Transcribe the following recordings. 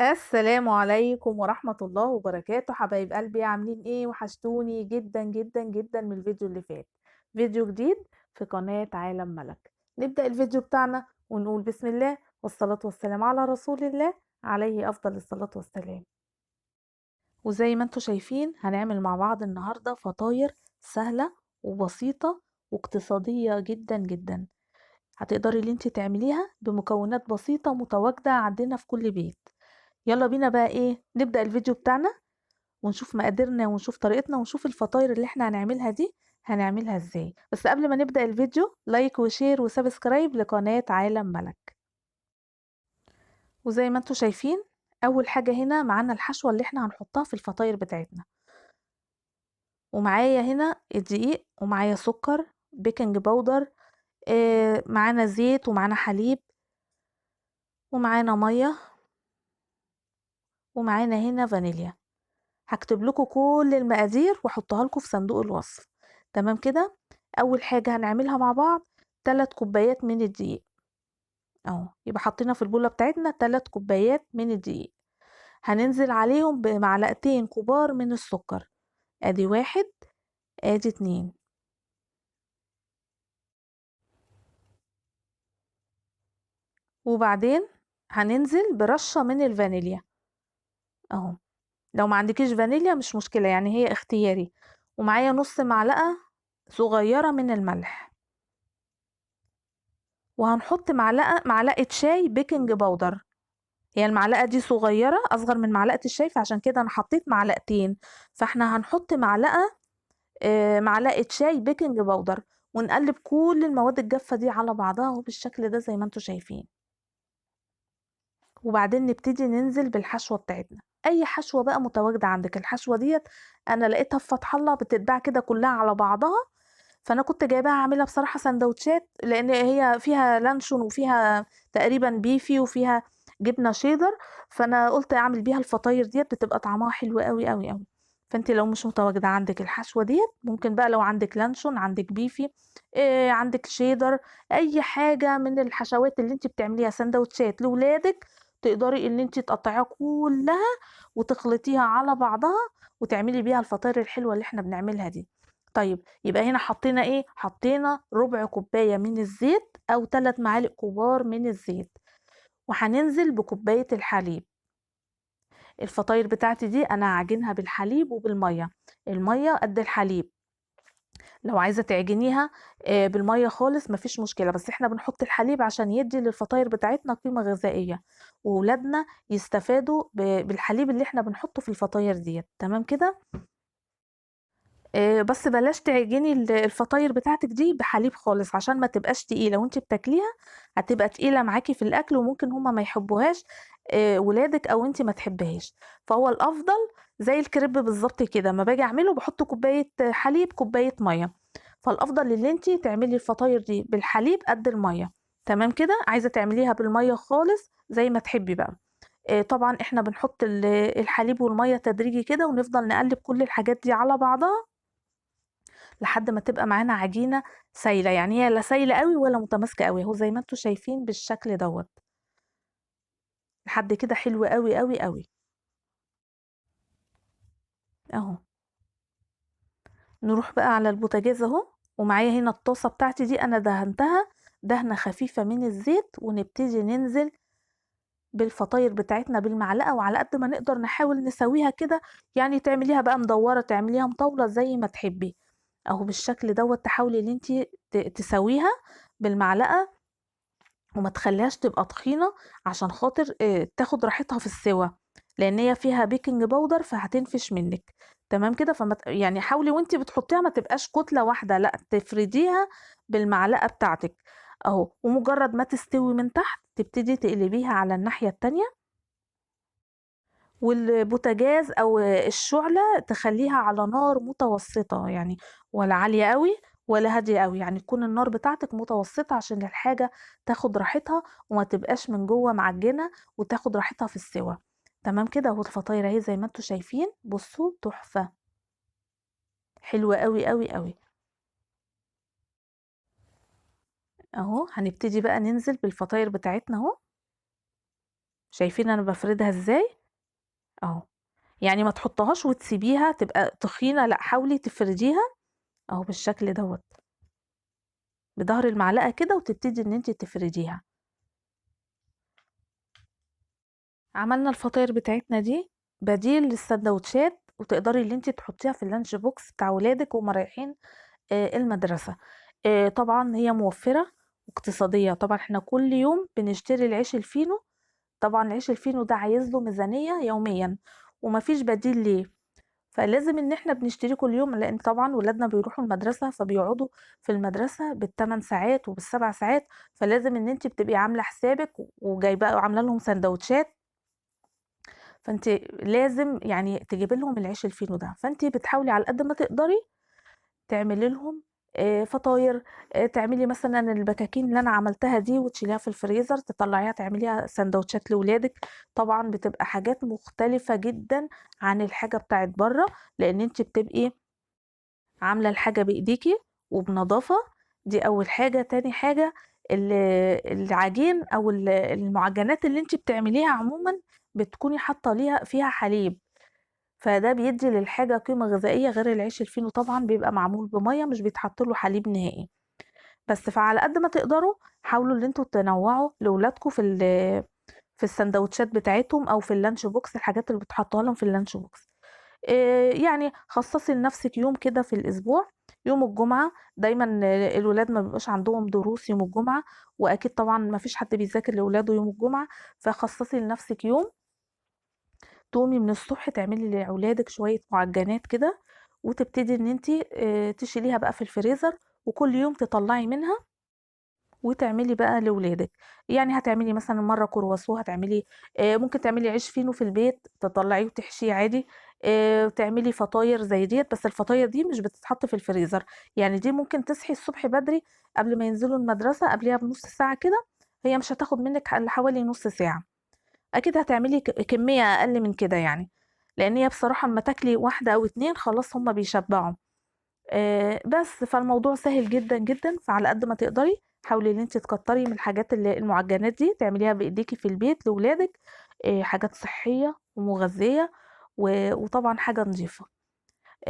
السلام عليكم ورحمة الله وبركاته، حبايب قلبي عاملين ايه؟ وحشتوني جدا جدا جدا من الفيديو اللي فات. فيديو جديد في قناة عالم ملك. نبدأ الفيديو بتاعنا ونقول بسم الله والصلاة والسلام على رسول الله عليه أفضل الصلاة والسلام. وزي ما انتوا شايفين هنعمل مع بعض النهاردة فطاير سهلة وبسيطة واقتصادية جدا جدا. هتقدري اللي انت تعمليها بمكونات بسيطة متواجدة عندنا في كل بيت. يلا بينا بقى ايه نبدأ الفيديو بتاعنا ونشوف مقاديرنا ونشوف طريقتنا ونشوف الفطاير اللي احنا هنعملها دي هنعملها ازاي. بس قبل ما نبدأ الفيديو لايك وشير وسبسكرايب لقناة عالم ملك. وزي ما انتوا شايفين اول حاجة هنا معانا الحشوة اللي احنا هنحطها في الفطاير بتاعتنا، ومعايا هنا الدقيق ومعايا سكر بيكنج باودر، معانا زيت ومعانا حليب ومعانا مية ومعانا هنا فانيليا. هكتب لكم كل المقادير واحطها لكم في صندوق الوصف. تمام كده. اول حاجة هنعملها مع بعض 3 كوبايات من الدقيق اهو، يبقى حطينا في البولة بتاعتنا 3 كوبايات من الدقيق. هننزل عليهم بمعلقتين كبار من السكر، ادي 1 ادي 2. وبعدين هننزل برشة من الفانيليا اهو، لو ما عندكيش فانيليا مش مشكلة يعني هي اختياري. ومعايا نص معلقة صغيرة من الملح، وهنحط معلقة شاي بيكنج باودر. هي المعلقة دي صغيرة أصغر من معلقة الشاي فعشان كده أنا حطيت معلقتين، فاحنا هنحط معلقة شاي بيكنج باودر. ونقلب كل المواد الجافة دي على بعضها اهو بالشكل ده زي ما انتوا شايفين. وبعدين نبتدي ننزل بالحشوة بتاعتنا، أي حشوة بقى متواجدة عندك. الحشوة ديت أنا لقيتها في فتح الله بتتباع كده كلها على بعضها، فانا كنت جايباها اعملها بصراحه سندوتشات لان هي فيها لانشون وفيها تقريبا بيفي وفيها جبنه شيدر، فانا قلت اعمل بيها الفطاير ديت بتبقى طعمها حلو قوي قوي قوي. فانت لو مش متواجده عندك الحشوه ديت ممكن بقى لو عندك لانشون عندك بيفي إيه عندك شيدر، اي حاجه من الحشوات اللي انت بتعمليها سندوتشات لاولادك تقدري ان انت تقطعيها كلها وتخلطيها على بعضها وتعملي بيها الفطاير الحلوه اللي احنا بنعملها دي. طيب يبقى هنا حطينا ايه؟ حطينا ربع كوباية من الزيت او 3 معالق كبار من الزيت، وهننزل بكوباية الحليب. الفطاير بتاعتي دي انا هعجنها بالحليب وبالمية، المية قد الحليب. لو عايزة تعجنيها بالمية خالص مفيش مشكلة، بس احنا بنحط الحليب عشان يدي للفطاير بتاعتنا قيمة غذائية، وولادنا يستفادوا بالحليب اللي احنا بنحطه في الفطاير ديت. تمام كده. بس بلاش تعجني الفطاير بتاعتك دي بحليب خالص عشان ما تبقاش تقيلة وانت بتاكليها، هتبقى تقيلة معاكي في الأكل وممكن هما ما يحبوهاش ولادك أو انت ما تحبهاش. فهو الأفضل زي الكريب بالظبط كده، ما باجي أعمله بحط كوباية حليب كوباية مية، فالأفضل اللي انت تعملي الفطاير دي بالحليب قد المية. تمام كده. عايزة تعمليها بالمية خالص زي ما تحبي بقى. طبعا احنا بنحط الحليب والمية تدريجي كده ونفضل نقلب كل الحاجات دي على بعضها لحد ما تبقى معانا عجينة سايلة، يعني هي لا سايلة قوي ولا متماسكة قوي، اهو زي ما انتوا شايفين بالشكل دوت. لحد كده حلو قوي قوي قوي اهو. نروح بقى على البوتاجاز اهو، ومعايا هنا الطاسة بتاعتي دي انا دهنتها دهنة خفيفة من الزيت، ونبتدي ننزل بالفطاير بتاعتنا بالمعلقة، وعلى قد ما نقدر نحاول نسويها كده، يعني تعمليها بقى مدورة تعمليها مطاولة زي ما تحبي اهو بالشكل دوت. تحاولي ان انتي تسويها بالمعلقة وما تخليهاش تبقى تخينة عشان خاطر تاخد راحتها في السوا، لان هي فيها بيكنج باودر فهتنفش منك. تمام كده. يعني حاولي وانتي بتحطيها ما تبقاش كتلة واحدة، لا تفرديها بالمعلقة بتاعتك اهو. ومجرد ما تستوي من تحت تبتدي تقلبيها على الناحية التانية، والبوتاجاز او الشعلة تخليها على نار متوسطة يعني، ولا عالية قوي ولا هادية قوي، يعني تكون النار بتاعتك متوسطة عشان الحاجة تاخد راحتها وما تبقاش من جوه معجنة وتاخد راحتها في السوا. تمام كده. اهو الفطاير اهي زي ما انتوا شايفين، بصوا تحفة حلوة قوي قوي قوي اهو. هنبتدي بقى ننزل بالفطاير بتاعتنا اهو، شايفين انا بفردها ازاي اهو. يعني ما تحطهاش وتسيبيها تبقى تخينة، لا حاولي تفرديها اهو بالشكل دوت بظهر المعلقة كده، وتبتدي ان انت تفرديها. عملنا الفطاير بتاعتنا دي بديل للسندوتشات، وتقدري اللي انت تحطيها في اللانش بوكس بتاع ولادك وهم رايحين المدرسة. طبعا هي موفرة واقتصادية. طبعا احنا كل يوم بنشتري العيش الفينو. طبعا العيش الفينو ده عايز له ميزانية يوميا ومفيش بديل ليه، فلازم ان احنا بنشتريه كل يوم، لان طبعا ولادنا بيروحوا المدرسة فبيقعدوا في المدرسة بال8 ساعات وبال7 ساعات، فلازم ان انت بتبقي عاملة حسابك وجايبه وعاملة لهم سندوتشات. فانت لازم يعني تجيبي لهم العيش الفينو ده، فانت بتحاولي على قد ما تقدري تعملي لهم فطاير. تعملي مثلا البكاكين اللي انا عملتها دي وتشيليها في الفريزر، تطلعيها تعمليها سندوتشات لاولادك. طبعا بتبقى حاجات مختلفة جدا عن الحاجة بتاعت بره، لان انت بتبقي عاملة الحاجة بايديكي وبنظافة. دي اول حاجة. تاني حاجة العجين او المعجنات اللي انت بتعمليها عموما بتكوني حاطة ليها فيها حليب، فده بيدي للحاجة قيمة غذائية، غير العيش الفينو طبعا بيبقى معمول بمية مش بيتحط له حليب نهائي. بس فعلى قد ما تقدروا حاولوا ان انتوا تنوعوا لاولادكم في السندوتشات بتاعتهم او في اللانش بوكس، الحاجات اللي بتحطوها لهم في اللانش بوكس. يعني خصصي لنفسك يوم كده في الاسبوع، يوم الجمعة. دايما الولاد ما بيبقاش عندهم دروس يوم الجمعة، واكيد طبعا ما فيش حد بيذاكر لاولاده يوم الجمعة، فخصصي لنفسك يوم تقومي من الصبح تعملي لأولادك شوية معجنات كده، وتبتدي ان انتي تشيليها بقى في الفريزر، وكل يوم تطلعي منها وتعملي بقى لولادك. يعني هتعملي مثلا مرة كرواسون، هتعملي ممكن تعملي عيش فينو في البيت تطلعيه وتحشيه عادي. تعملي فطاير زي ديت، بس الفطاير دي مش بتتحط في الفريزر. يعني دي ممكن تصحي الصبح بدري قبل ما ينزلوا المدرسة قبلها بنص ساعة كده، هي مش هتاخد منك إلا حوالي نص ساعة. اكيد هتعملي كمية اقل من كده يعني، لان هي بصراحة اما تاكلي واحدة او اتنين خلاص هما بيشبعوا. بس فالموضوع سهل جدا جدا، فعلى قد ما تقدري حاولي ان انت تكتري من الحاجات اللي المعجنات دي تعمليها بايديكي في البيت لاولادك. حاجات صحية ومغذية وطبعا حاجة نظيفة.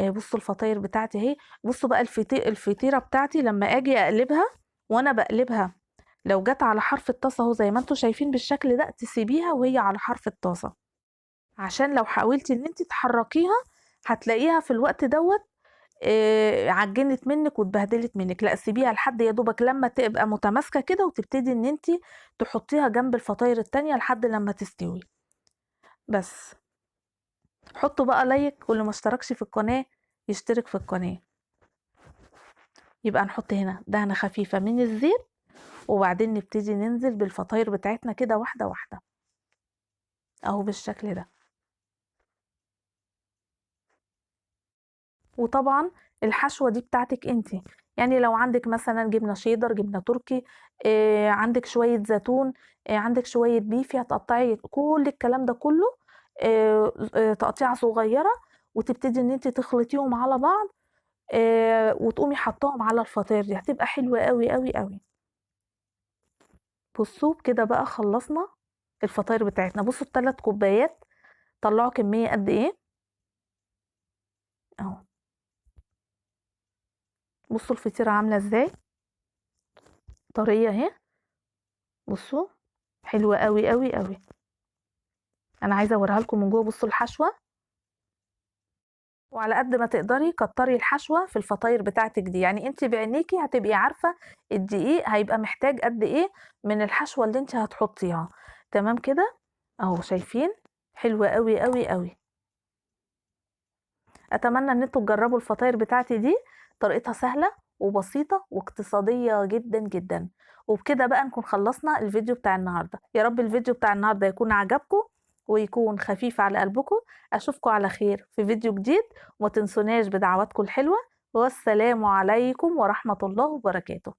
بصوا الفطاير بتاعتي اهي. بصوا بقى الفطيرة بتاعتي لما اجي اقلبها، وانا بقلبها لو جت على حرف الطاسة اهو زي ما انتوا شايفين بالشكل ده، تسيبيها وهي على حرف الطاسة، عشان لو حاولتي ان انت تحركيها هتلاقيها في الوقت دوت عجنت منك واتبهدلت منك. لا سيبيها لحد يا دوبك لما تبقى متماسكة كده، وتبتدي ان انت تحطيها جنب الفطاير التانية لحد لما تستوي. بس حطوا بقى لايك، واللي ما اشتركش في القناة يشترك في القناة. يبقى نحط هنا دهنة خفيفة من الزيت، وبعدين نبتدي ننزل بالفطاير بتاعتنا كده واحدة واحدة اهو بالشكل ده. وطبعا الحشوة دي بتاعتك انتي، يعني لو عندك مثلا جبنة شيدر، جبنة تركي، عندك شوية زيتون، عندك شوية بيفي، هتقطعي كل الكلام ده كله تقطيعة صغيرة، وتبتدي ان انت تخلطيهم على بعض وتقومي حطاهم على الفطاير دي، هتبقى حلوة قوي قوي قوي. بصوا كده بقى خلصنا الفطاير بتاعتنا. بصوا ال3 كوبايات طلعوا كمية قد ايه اهو. بصوا الفطيرة عاملة ازاي، طرية اهي. بصوا حلوة قوي قوي قوي. انا عايزة اوريها لكم من جوه. بصوا الحشوة، وعلى قد ما تقدري كتري الحشوة في الفطاير بتاعتك دي، يعني انت بعينيكي هتبقي عارفة الدقيق هيبقى محتاج قد ايه من الحشوة اللي انت هتحطيها. تمام كده اهو شايفين، حلوة قوي قوي قوي. اتمنى ان انتوا تجربوا الفطاير بتاعتي دي، طريقتها سهلة وبسيطة واقتصادية جدا جدا. وبكده بقى نكون خلصنا الفيديو بتاع النهاردة. يا رب الفيديو بتاع النهاردة يكون عجبكم ويكون خفيف على قلبكم. اشوفكم على خير في فيديو جديد، وما تنسوناش بدعواتكم الحلوة. والسلام عليكم ورحمة الله وبركاته.